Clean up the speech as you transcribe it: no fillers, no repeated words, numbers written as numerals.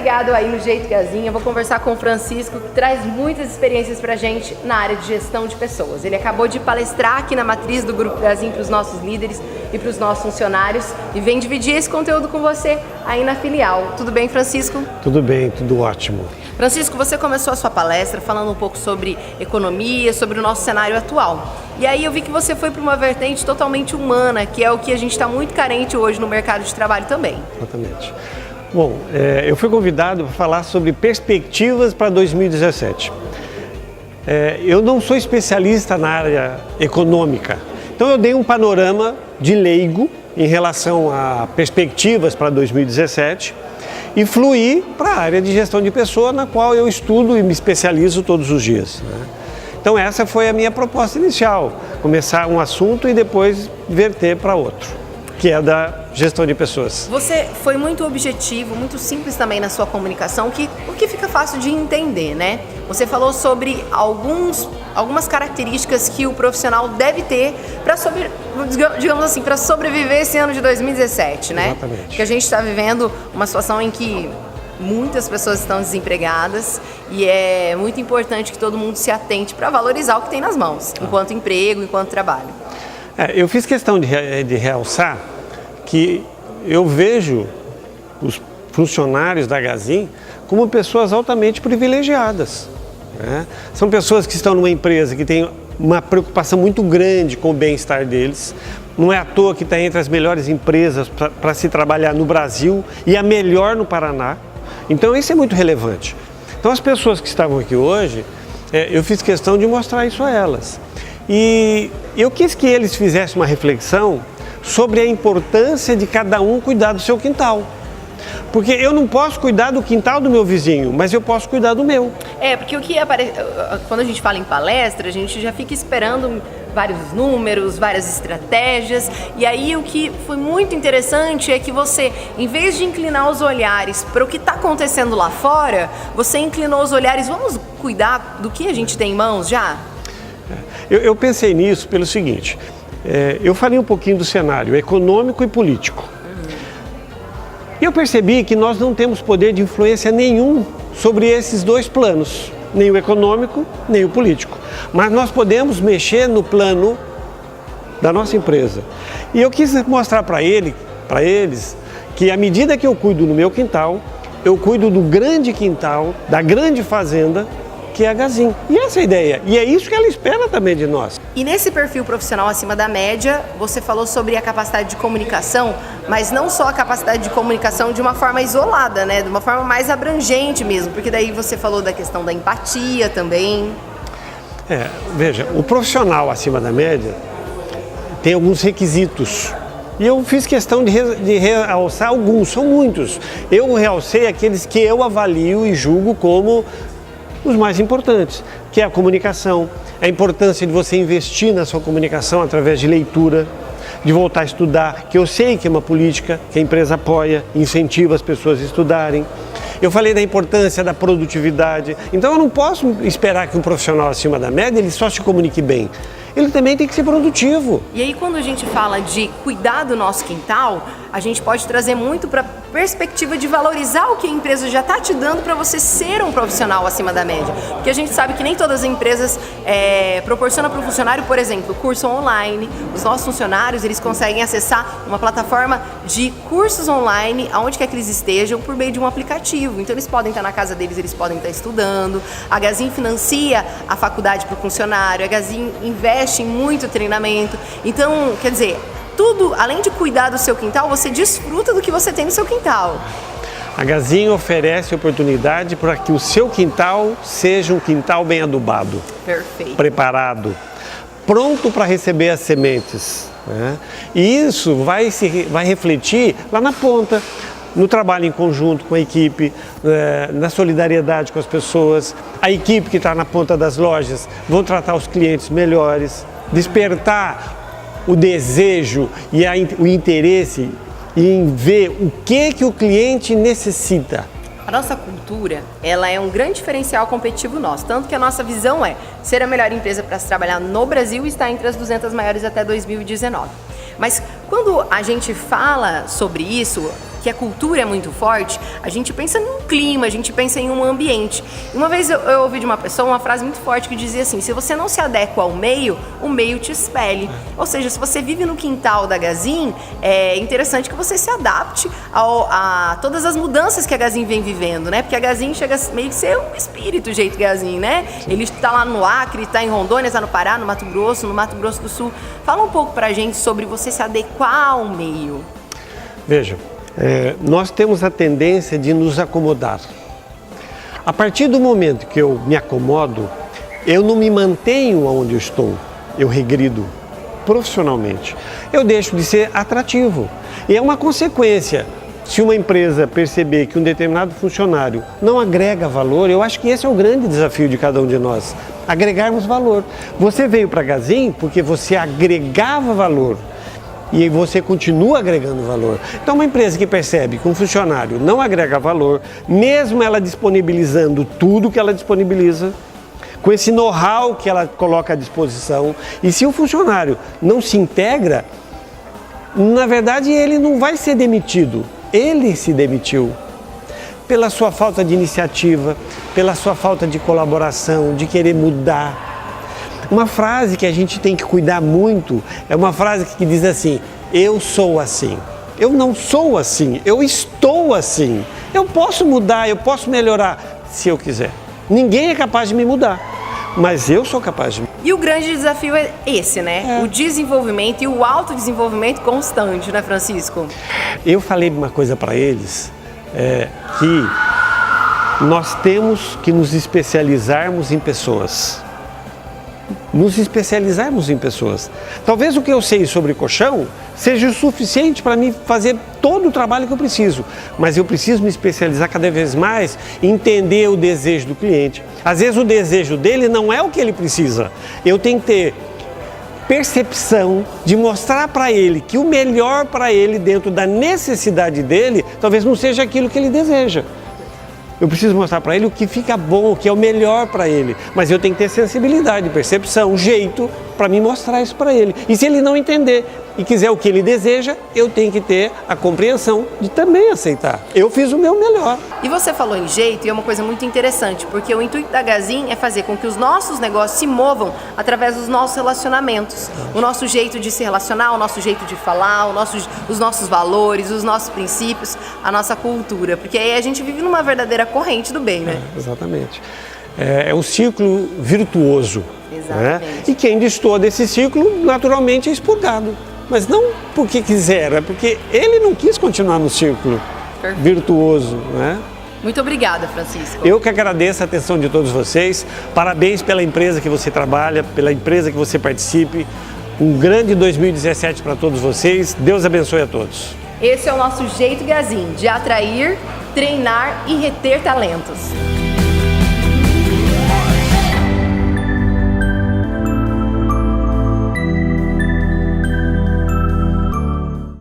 ligado aí no Jeito Gazinho. Eu vou conversar com o Francisco, que traz muitas experiências pra gente na área de gestão de pessoas. Ele acabou de palestrar aqui na matriz do Grupo Gazinho para os nossos líderes e para os nossos funcionários e vem dividir esse conteúdo com você aí na filial. Tudo bem, Francisco? Tudo bem, tudo ótimo. Francisco, você começou a sua palestra falando um pouco sobre economia, sobre o nosso cenário atual. E aí eu vi que você foi para uma vertente totalmente humana, que é o que a gente está muito carente hoje no mercado de trabalho também. Exatamente. Bom, eu fui convidado para falar sobre perspectivas para 2017. Eu não sou especialista na área econômica, então eu dei um panorama de leigo em relação a perspectivas para 2017 e fluí para a área de gestão de pessoa, na qual eu estudo e me especializo todos os dias, né? Então essa foi a minha proposta inicial, começar um assunto e depois verter para outro, que é da gestão de pessoas. Você foi muito objetivo, muito simples também na sua comunicação, o que fica fácil de entender, né? Você falou sobre algumas características que o profissional deve ter para digamos assim, para sobreviver esse ano de 2017, né? Exatamente. Porque a gente está vivendo uma situação em que muitas pessoas estão desempregadas e é muito importante que todo mundo se atente para valorizar o que tem nas mãos, enquanto emprego, enquanto trabalho. Eu fiz questão de realçar que eu vejo os funcionários da Gazin como pessoas altamente privilegiadas, né? São pessoas que estão numa empresa que tem uma preocupação muito grande com o bem-estar deles. Não é à toa que está entre as melhores empresas para se trabalhar no Brasil e a melhor no Paraná. Então isso é muito relevante. Então as pessoas que estavam aqui hoje, eu fiz questão de mostrar isso a elas. E eu quis que eles fizessem uma reflexão sobre a importância de cada um cuidar do seu quintal. Porque eu não posso cuidar do quintal do meu vizinho, mas eu posso cuidar do meu. Porque quando a gente fala em palestra, a gente já fica esperando vários números, várias estratégias. E aí o que foi muito interessante é que você, em vez de inclinar os olhares para o que está acontecendo lá fora, você inclinou os olhares, vamos cuidar do que a gente tem em mãos já? Eu pensei nisso pelo seguinte, eu falei um pouquinho do cenário econômico e político. E eu percebi que nós não temos poder de influência nenhum sobre esses dois planos, nem o econômico, nem o político. Mas nós podemos mexer no plano da nossa empresa. E eu quis mostrar para eles que à medida que eu cuido do meu quintal, eu cuido do grande quintal, da grande fazenda, que é a Gazin. E essa é a ideia. E é isso que ela espera também de nós. E nesse perfil profissional acima da média, você falou sobre a capacidade de comunicação, mas não só a capacidade de comunicação de uma forma isolada, né? De uma forma mais abrangente mesmo, porque daí você falou da questão da empatia também. Veja, o profissional acima da média tem alguns requisitos. E eu fiz questão de realçar alguns, são muitos. Eu realcei aqueles que eu avalio e julgo como os mais importantes, que é a comunicação, a importância de você investir na sua comunicação através de leitura, de voltar a estudar, que eu sei que é uma política que a empresa apoia, incentiva as pessoas a estudarem. Eu falei da importância da produtividade, então eu não posso esperar que um profissional acima da média ele só se comunique bem. Ele também tem que ser produtivo. E aí quando a gente fala de cuidar do nosso quintal, a gente pode trazer muito para a perspectiva de valorizar o que a empresa já está te dando para você ser um profissional acima da média. Porque a gente sabe que nem todas as empresas proporcionam para o funcionário, por exemplo, curso online. Os nossos funcionários, eles conseguem acessar uma plataforma de cursos online, aonde quer que eles estejam, por meio de um aplicativo. Então eles podem estar na casa deles, eles podem estar estudando. A Gazin financia a faculdade para o funcionário, a Gazin investe em muito treinamento. Então, quer dizer, tudo, além de cuidar do seu quintal, você desfruta do que você tem no seu quintal. A Gazin oferece oportunidade para que o seu quintal seja um quintal bem adubado. Perfeito. Preparado, pronto para receber as sementes, né? E isso vai refletir lá na ponta, no trabalho em conjunto com a equipe, na solidariedade com as pessoas. A equipe que está na ponta das lojas vão tratar os clientes melhores, despertar o desejo e o interesse em ver o que o cliente necessita. A nossa cultura, ela é um grande diferencial competitivo nosso, tanto que a nossa visão é ser a melhor empresa para se trabalhar no Brasil e estar entre as 200 maiores até 2019. Mas quando a gente fala sobre isso, que a cultura é muito forte, a gente pensa num clima, a gente pensa em um ambiente. Uma vez eu ouvi de uma pessoa uma frase muito forte que dizia assim: se você não se adequa ao meio, o meio te expele. Ou seja, se você vive no quintal da Gazin, é interessante que você se adapte a todas as mudanças que a Gazin vem vivendo, né? Porque a Gazin chega meio que ser um espírito, o jeito Gazin, né? Ele está lá no Acre, está em Rondônia, está no Pará, no Mato Grosso do Sul. Fala um pouco pra gente sobre você se adequar ao meio. Veja, nós temos a tendência de nos acomodar. A partir do momento que eu me acomodo, eu não me mantenho onde eu estou, eu regrido profissionalmente. Eu deixo de ser atrativo. E é uma consequência. Se uma empresa perceber que um determinado funcionário não agrega valor, eu acho que esse é o grande desafio de cada um de nós, agregarmos valor. Você veio para a Gazin porque você agregava valor e você continua agregando valor. Então, uma empresa que percebe que um funcionário não agrega valor, mesmo ela disponibilizando tudo que ela disponibiliza, com esse know-how que ela coloca à disposição, e se o funcionário não se integra, na verdade ele não vai ser demitido. Ele se demitiu pela sua falta de iniciativa, pela sua falta de colaboração, de querer mudar. Uma frase que a gente tem que cuidar muito é uma frase que diz assim: eu sou assim. Eu não sou assim, eu estou assim. Eu posso mudar, eu posso melhorar se eu quiser. Ninguém é capaz de me mudar, mas eu sou capaz de. E o grande desafio é esse, né? O desenvolvimento e o autodesenvolvimento constante, né, Francisco? Eu falei uma coisa para eles, que nós temos que nos especializarmos em pessoas. Nos especializarmos em pessoas. Talvez o que eu sei sobre colchão seja o suficiente para mim fazer todo o trabalho que eu preciso, mas eu preciso me especializar cada vez mais, entender o desejo do cliente. Às vezes o desejo dele não é o que ele precisa. Eu tenho que ter percepção de mostrar para ele que o melhor para ele dentro da necessidade dele talvez não seja aquilo que ele deseja. Eu preciso mostrar para ele o que fica bom, o que é o melhor para ele. Mas eu tenho que ter sensibilidade, percepção, jeito para me mostrar isso para ele. E se ele não entender e quiser o que ele deseja, eu tenho que ter a compreensão de também aceitar. Eu fiz o meu melhor. E você falou em jeito, e é uma coisa muito interessante, porque o intuito da Gazin é fazer com que os nossos negócios se movam através dos nossos relacionamentos. O nosso jeito de se relacionar, o nosso jeito de falar, os nossos valores, os nossos princípios, a nossa cultura. Porque aí a gente vive numa verdadeira corrente do bem, né? Exatamente. É um círculo virtuoso. Exatamente. Né? E quem destoa desse círculo, naturalmente, é expurgado. Mas não porque quiser, é porque ele não quis continuar no círculo virtuoso, né? Muito obrigada, Francisco. Eu que agradeço a atenção de todos vocês. Parabéns pela empresa que você trabalha, pela empresa que você participe. Um grande 2017 para todos vocês. Deus abençoe a todos. Esse é o nosso jeito Gazin de atrair, treinar e reter talentos.